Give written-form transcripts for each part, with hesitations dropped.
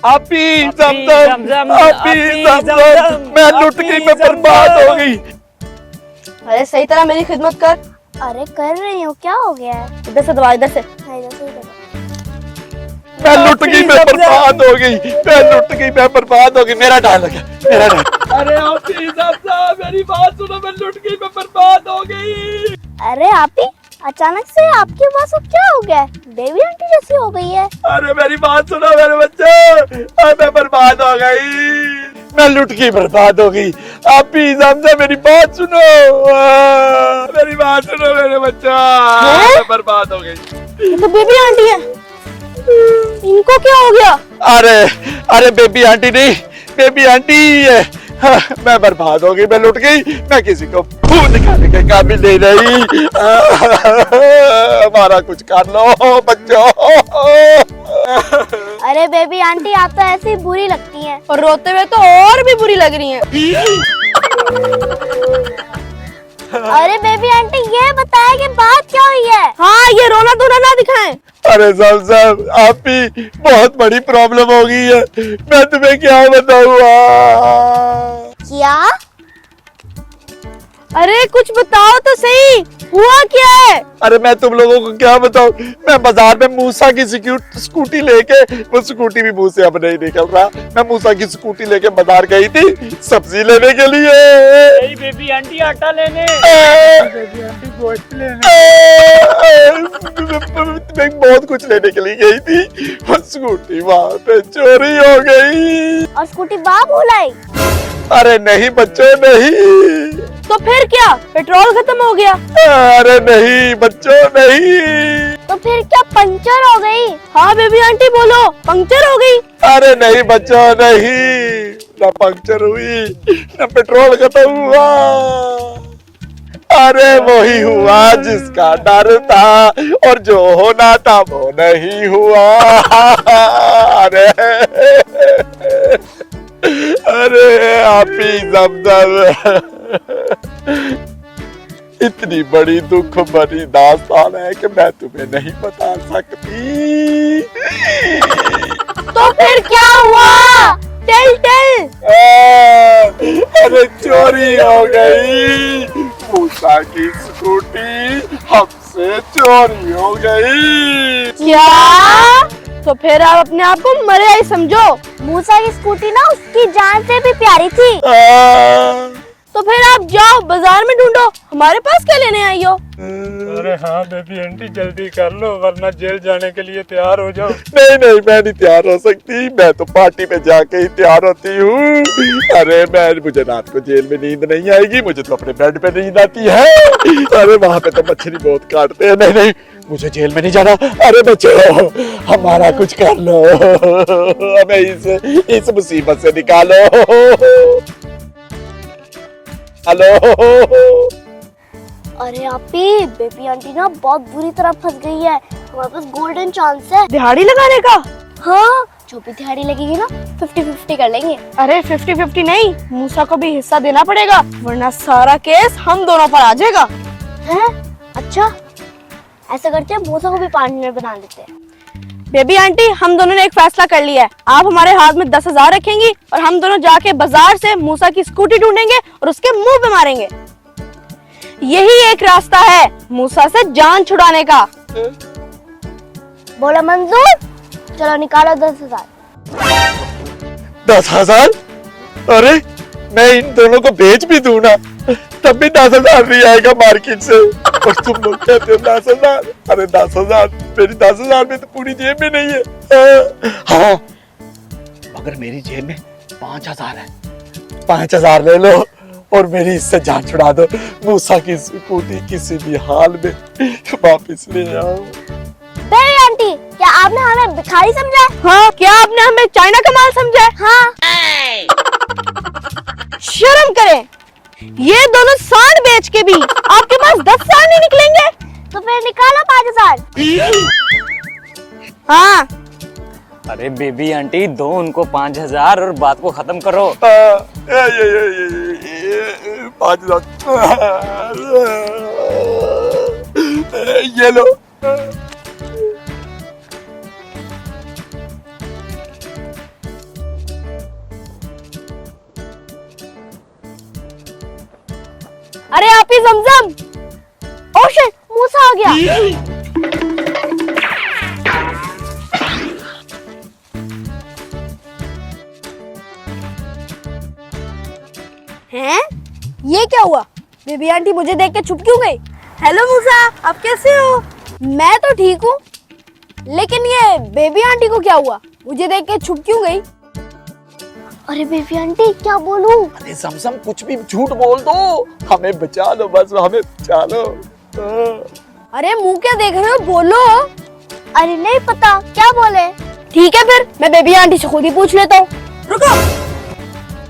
आपी जमजम, आपी जमजम, मैं लुट गई, मैं बर्बाद हो गई। अरे सही तरह मेरी खिदमत कर। अरे कर रही हूँ, क्या हो गया है? इधर से दबा, इधर से। हाँ, इधर से इधर। मैं लुट गई, मैं बर्बाद हो गई, मैं लुट गई, मैं बर्बाद हो गई। मेरा डायलॉग है, मेरा डायलॉग। अरे आपी जमजम, मेरी बात सुनो, मैं लुट गई, मैं बर्बाद हो गई। अरे आपी, अचानक से आपके पास अब क्या हो गया है? बेबी आंटी जैसी हो गई है। अरे मेरी बात सुनो मेरे बच्चे, मैं बर्बाद हो गई, मैं लुट गई, बर्बाद हो गई। आपी जमजम, मेरी बात सुनो, मेरी बात सुनो मेरे बच्चा, मैं बर्बाद हो गई। ये तो बेबी आंटी है, इनको क्या हो गया? अरे अरे बेबी आंटी नहीं, बेबी आंटी है। हाँ, मैं बर्बाद हो गई, मैं लुट गई, मैं किसी को खून निकालने के काबिल नहीं रही। हमारा कुछ कर लो बच्चों। अरे बेबी आंटी, आप तो ऐसे ही बुरी लगती हैं। और रोते हुए तो और भी बुरी लग रही हैं। अरे बेबी आंटी, ये बताएं कि बात क्या हुई है? हाँ, ये रोना धोना ना दिखाएं। अरे सब आप ही बहुत बड़ी प्रॉब्लम हो गई है, मैं तुम्हें क्या बताऊँ। क्या? अरे कुछ बताओ तो सही, हुआ क्या है? अरे मैं तुम लोगों को क्या बताऊं, मैं बाजार में मूसा की स्कूटी लेके, वो स्कूटी भी मुंह से अब नहीं निकल रहा, मैं मूसा की स्कूटी लेके बाजार गई थी सब्जी लेने के लिए। बेबी आंटी आटा लेने, बेबी आंटी गोश्त लेने, मैं बहुत कुछ लेने के लिए गई थी, और स्कूटी वहाँ पे चोरी हो गई। और स्कूटी बाप भुलाई? अरे नहीं बच्चों, नहीं। तो फिर क्या, पेट्रोल खत्म हो गया? अरे नहीं बच्चों, नहीं। तो फिर क्या पंचर हो गई? हाँ बेबी आंटी बोलो, पंक्चर हो गई? अरे नहीं बच्चों, नहीं, ना पंक्चर हुई, ना पेट्रोल खत्म हुआ। अरे वही हुआ जिसका डर था, और जो होना था वो नहीं हुआ। अरे अरे आपी जमजम, इतनी बड़ी दुख भरी दास्तान है कि मैं तुम्हें नहीं बता सकती। तो फिर क्या हुआ? Tell tell. अरे चोरी हो गई, मूसा की स्कूटी हमसे चोरी हो गई। क्या? तो फिर आप अपने आप को मरे ही समझो। मूसा की स्कूटी ना उसकी जान से भी प्यारी थी। तो फिर आप जाओ बाजार में ढूंढो, हमारे पास क्या लेने आई हो? अरे हाँ बेबी आंटी, जल्दी कर लो वरना जेल जाने के लिए तैयार हो जाओ। नहीं नहीं, मैं नहीं तैयार हो सकती, मैं तो पार्टी पे जाके ही तैयार होती हूँ। अरे मुझे रात को जेल में नींद नहीं आएगी, मुझे तो अपने बेड पे नींद आती है। अरे वहाँ पे तो मच्छरी बहुत काटते हैं। नहीं नहीं, मुझे जेल में नहीं जाना। अरे बच्चों, हमारा कुछ कर लो, हमें इस मुसीबत से निकालो। हेलो। अरे आपी, बेबी आंटी ना बहुत बुरी तरह फंस गई है, हमारे पास गोल्डन चांस है। दिहाड़ी लगाने का? हाँ, जो भी दिहाड़ी लगेगी ना 50-50 कर लेंगे। अरे 50-50 नहीं, मूसा को भी हिस्सा देना पड़ेगा, वरना सारा केस हम दोनों पर आ जाएगा। हैं? अच्छा, ऐसा करते हैं, मूसा को भी पार्टनर बना देते हैं। बेबी आंटी, हम दोनों ने एक फैसला कर लिया है, आप हमारे हाथ में 10,000 रखेंगी और हम दोनों जाके बाजार से मूसा की स्कूटी ढूंढेंगे और उसके मुंह पे मारेंगे। यही एक रास्ता है मूसा से जान छुड़ाने का। बोला मंजूर? चलो निकालो 10,000। 10,000? अरे मैं इन दोनों को बेच भी दूं ना, तब भी 10,000 नहीं आएगा मार्केट से, और तुम लोग कहते हो 10,000। अरे 10,000, मेरी 10,000 में तो पूरी जेब में नहीं है। हाँ, मगर मेरी जेब में 5,000 है। 5,000 ले लो और मेरी इससे जान छुड़ा दो। मूसा की स्कूटी किसी भी हाल में वापस ले आओ। बेबी आंटी, क्या आपने हमें भिखारी समझा है? हाँ, क्या आपने हमें चाइना का माल समझा है? हाँ। शर्म करें, ये दोनों सांड बेच के भी आपके पास 10 सांड नहीं निकलेंगे। तो फिर निकालो 5,000। हाँ। अरे बेबी आंटी, दो उनको 5,000 और बात को खत्म करो। 5,000। ये लो। अरे आप ही जमजम। ओह शिट, मूसा आ गया। हैं? ये क्या हुआ? बेबी आंटी मुझे देख के छुप क्यों गई? हेलो मूसा, आप कैसे हो? मैं तो ठीक हूँ, लेकिन ये बेबी आंटी को क्या हुआ? मुझे देख के छुप क्यों गई? अरे बेबी आंटी क्या बोलूं? अरे समसम कुछ भी झूठ बोल दो, हमें बचा लो, बस हमें बचा लो। अरे मुंह क्या देख रहे हो? बोलो। अरे नहीं पता, क्या बोले? ठीक है फिर मैं बेबी आंटी से खुद ही पूछ लेता हूँ। रुको,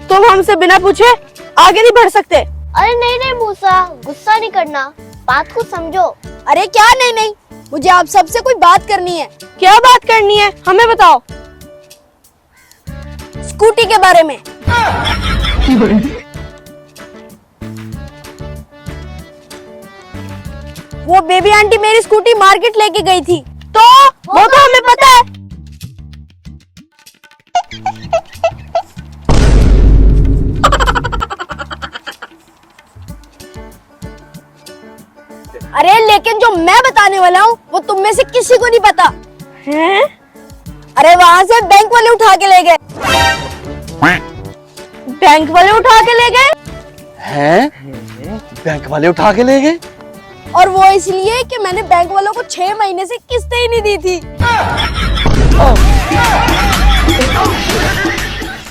तुम हमसे बिना पूछे आगे नहीं बढ़ सकते। अरे नहीं नहीं मूसा, गुस्सा नहीं करना, बात को समझो। अरे क्या नहीं नहीं, मुझे आप सबसे कोई बात करनी है। क्या बात करनी है? हमें बताओ। स्कूटी के बारे में। वो बेबी आंटी मेरी स्कूटी मार्केट लेके गई थी, तो वो तो हमें पता है। अरे लेकिन जो मैं बताने वाला हूँ वो तुम में से किसी को नहीं पता हैं? अरे वहाँ से बैंक वाले उठा के ले गए। बैंक वाले उठा के ले गए? हैं? बैंक वाले उठा के ले गए? और वो इसलिए कि मैंने बैंक वालों को 6 महीने से किस्तें ही नहीं दी थी।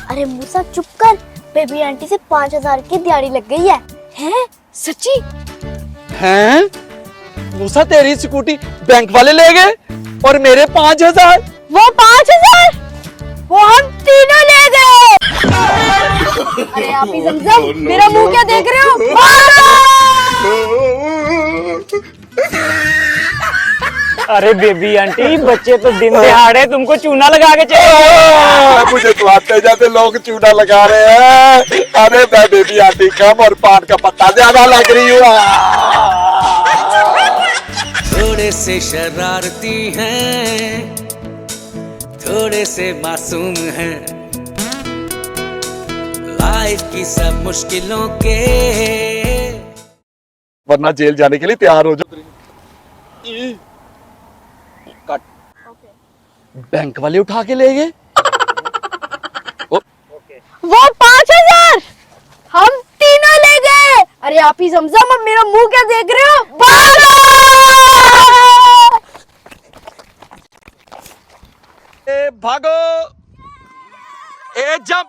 अरे मूसा चुप कर, बेबी आंटी से 5000 की दिहाड़ी लग गई है। हैं? सच्ची? हैं? मूसा तेरी स्कूटी बैंक वाले ले गए और मेरे 5000? वो 5000 वो हम तीनों ले गए। अरे आप ही जमजम, मेरा मुंह क्या देख रहे हो? अरे बेबी आंटी, बच्चे तो दिन दिहाड़े तुमको चूना लगा के चले। मुझे तो आते जाते लोग चूना लगा रहे हैं। अरे मैं बेबी आंटी कम और पान का पत्ता ज्यादा लग रही हूँ। थोड़े से शरारती हैं, थोड़े से मासूम हैं, लाइफ की सब मुश्किलों के वरना जेल जाने के लिए तैयार हो जाओ। कट। बैंक वाले उठा के ले गए। वो 5000 हम तीनों ले गए। अरे आप ही जमजम, अब मेरा मुंह क्या देख रहे हो? भागो! भागो, ए जंप।